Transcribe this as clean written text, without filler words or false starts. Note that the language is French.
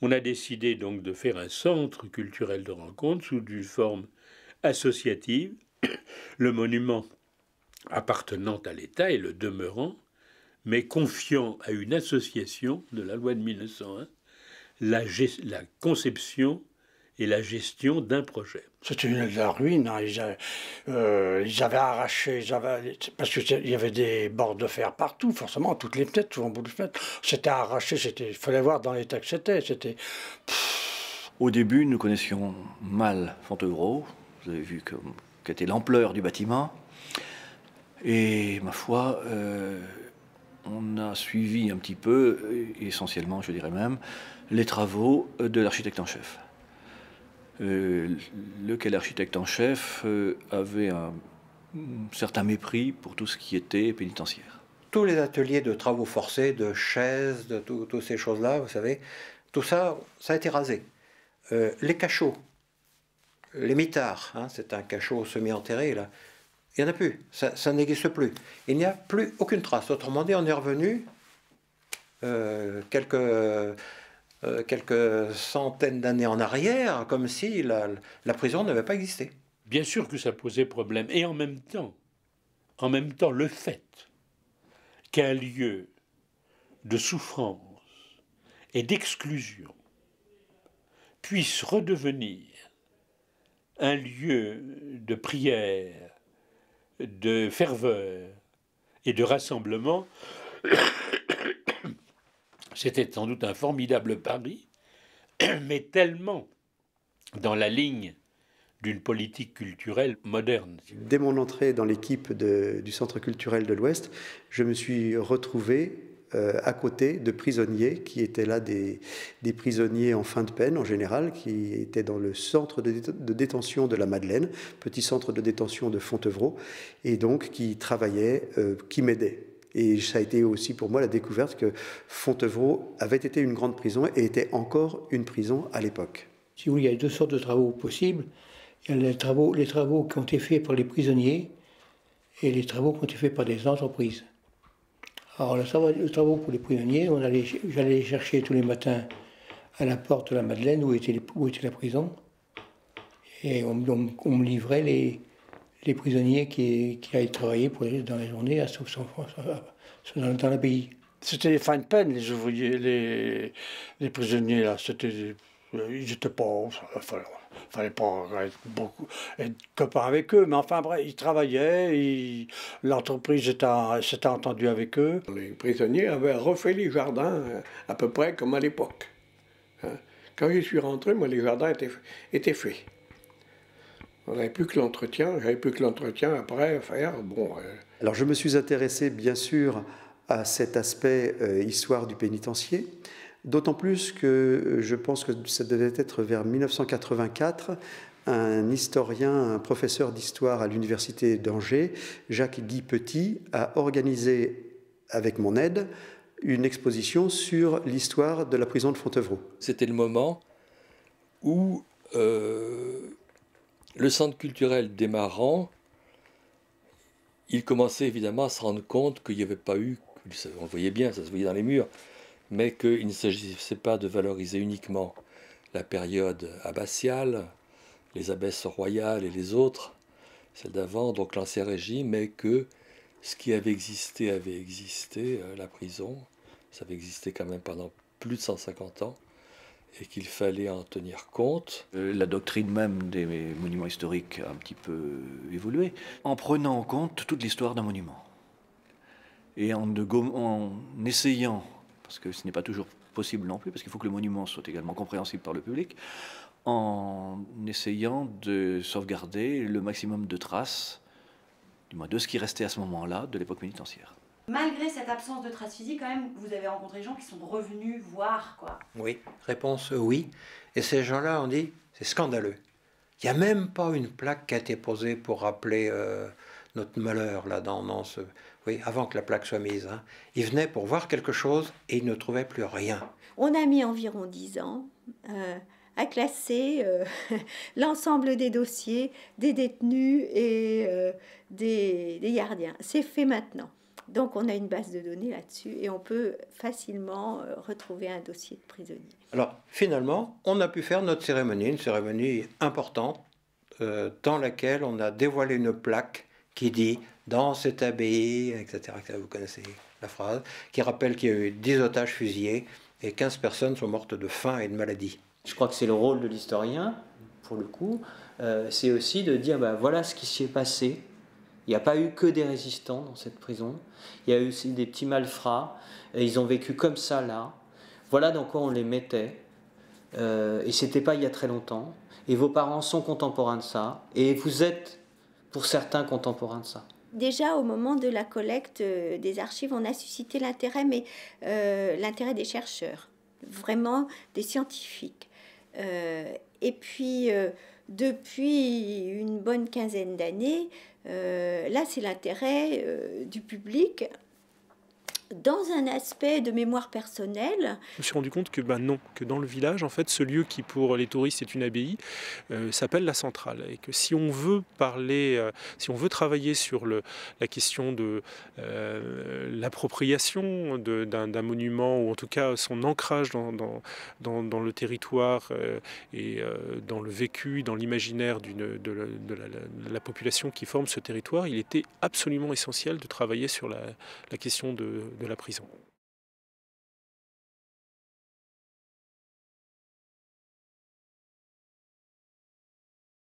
On a décidé donc de faire un centre culturel de rencontre sous une forme associative, le monument appartenant à l'État et le demeurant, mais confiant à une association de la loi de 1901 la conception et la gestion d'un projet. C'était la ruine. Hein. Ils avaient arraché, parce qu'il y avait des bords de fer partout, forcément, toutes les fenêtres, tout en bout de fenêtre. C'était arraché, il fallait voir dans l'état que c'était. Au début, nous connaissions mal Fontevraud. Vous avez vu qu'était l'ampleur du bâtiment. Et ma foi, on a suivi un petit peu, essentiellement, je dirais même, les travaux de l'architecte en chef. Lequel architecte en chef avait un certain mépris pour tout ce qui était pénitentiaire. Tous les ateliers de travaux forcés, de chaises, de toutes ces choses-là, vous savez, tout ça, ça a été rasé. Les cachots, les mitards, hein, c'est un cachot semi-enterré, là, il n'y en a plus, ça n'existe plus. Il n'y a plus aucune trace. Autrement dit, on est revenu quelques centaines d'années en arrière, comme si la prison n'avait pas existé. Bien sûr que ça posait problème. Et en même temps, le fait qu'un lieu de souffrance et d'exclusion puisse redevenir un lieu de prière, de ferveur et de rassemblement, c'était sans doute un formidable pari, mais tellement dans la ligne d'une politique culturelle moderne. Dès mon entrée dans l'équipe du Centre culturel de l'Ouest, je me suis retrouvé à côté de prisonniers qui étaient là, des prisonniers en fin de peine en général, qui étaient dans le centre de détention de la Madeleine, petit centre de détention de Fontevraud, et donc qui travaillaient, qui m'aidaient. Et ça a été aussi pour moi la découverte que Fontevraud avait été une grande prison et était encore une prison à l'époque. Si vous voulez, il y a deux sortes de travaux possibles. Il y a les travaux qui ont été faits par les prisonniers et les travaux qui ont été faits par des entreprises. Alors, les travaux pour les prisonniers, j'allais les chercher tous les matins à la porte de la Madeleine, où était la prison. Et on me livrait les prisonniers qui allaient travailler dans les journées dans l'abbaye. C'était des fins de peine, les ouvriers, les prisonniers, là. Ils n'étaient pas... fallait pas être copain avec eux, mais enfin bref, ils travaillaient, l'entreprise s'était entendue avec eux. Les prisonniers avaient refait les jardins à peu près comme à l'époque. Hein. Quand je suis rentré, moi, les jardins étaient faits. On n'avait plus que l'entretien, j'avais plus que l'entretien après à faire. Bon, Alors je me suis intéressé bien sûr à cet aspect histoire du pénitencier, d'autant plus que je pense que ça devait être vers 1984, un historien, un professeur d'histoire à l'université d'Angers, Jacques-Guy Petit, a organisé avec mon aide une exposition sur l'histoire de la prison de Fontevraud. C'était le moment où le centre culturel démarrant, il commençait évidemment à se rendre compte qu'il n'y avait pas eu, on le voyait bien, ça se voyait dans les murs, mais qu'il ne s'agissait pas de valoriser uniquement la période abbatiale, les abbesses royales et les autres, celles d'avant, donc l'Ancien Régime, mais que ce qui avait existé, la prison, ça avait existé quand même pendant plus de 150 ans, et qu'il fallait en tenir compte. La doctrine même des monuments historiques a un petit peu évolué, en prenant en compte toute l'histoire d'un monument. Et en essayant, parce que ce n'est pas toujours possible non plus, parce qu'il faut que le monument soit également compréhensible par le public, en essayant de sauvegarder le maximum de traces, du moins de ce qui restait à ce moment-là, de l'époque pénitentiaire. Malgré cette absence de traces physiques, quand même, vous avez rencontré des gens qui sont revenus voir, quoi. Oui, réponse oui. Et ces gens-là ont dit, c'est scandaleux. Il n'y a même pas une plaque qui a été posée pour rappeler notre malheur, là, oui, avant que la plaque soit mise. Hein. Ils venaient pour voir quelque chose et ils ne trouvaient plus rien. On a mis environ 10 ans à classer l'ensemble des dossiers, des détenus et des gardiens. C'est fait maintenant. Donc on a une base de données là-dessus et on peut facilement retrouver un dossier de prisonnier. Alors finalement, on a pu faire notre cérémonie, une cérémonie importante, dans laquelle on a dévoilé une plaque qui dit « dans cette abbaye », etc. Vous connaissez la phrase, qui rappelle qu'il y a eu 10 otages fusillés et 15 personnes sont mortes de faim et de maladie. Je crois que c'est le rôle de l'historien, pour le coup, c'est aussi de dire voilà ce qui s'y est passé. Il n'y a pas eu que des résistants dans cette prison, il y a eu aussi des petits malfrats, et ils ont vécu comme ça là. Voilà dans quoi on les mettait, et c'était pas il y a très longtemps. Et vos parents sont contemporains de ça, et vous êtes, pour certains, contemporains de ça. Déjà, au moment de la collecte des archives, on a suscité l'intérêt, mais l'intérêt des chercheurs, vraiment des scientifiques. Et puis, depuis une bonne quinzaine d'années, là, c'est l'intérêt du public dans un aspect de mémoire personnelle. Je me suis rendu compte que non, que dans le village, en fait, ce lieu qui pour les touristes est une abbaye s'appelle la centrale, et que si on veut parler, si on veut travailler sur la question de l'appropriation d'un monument, ou en tout cas son ancrage dans le territoire et dans le vécu, dans l'imaginaire de la population qui forme ce territoire, il était absolument essentiel de travailler sur la question de la prison.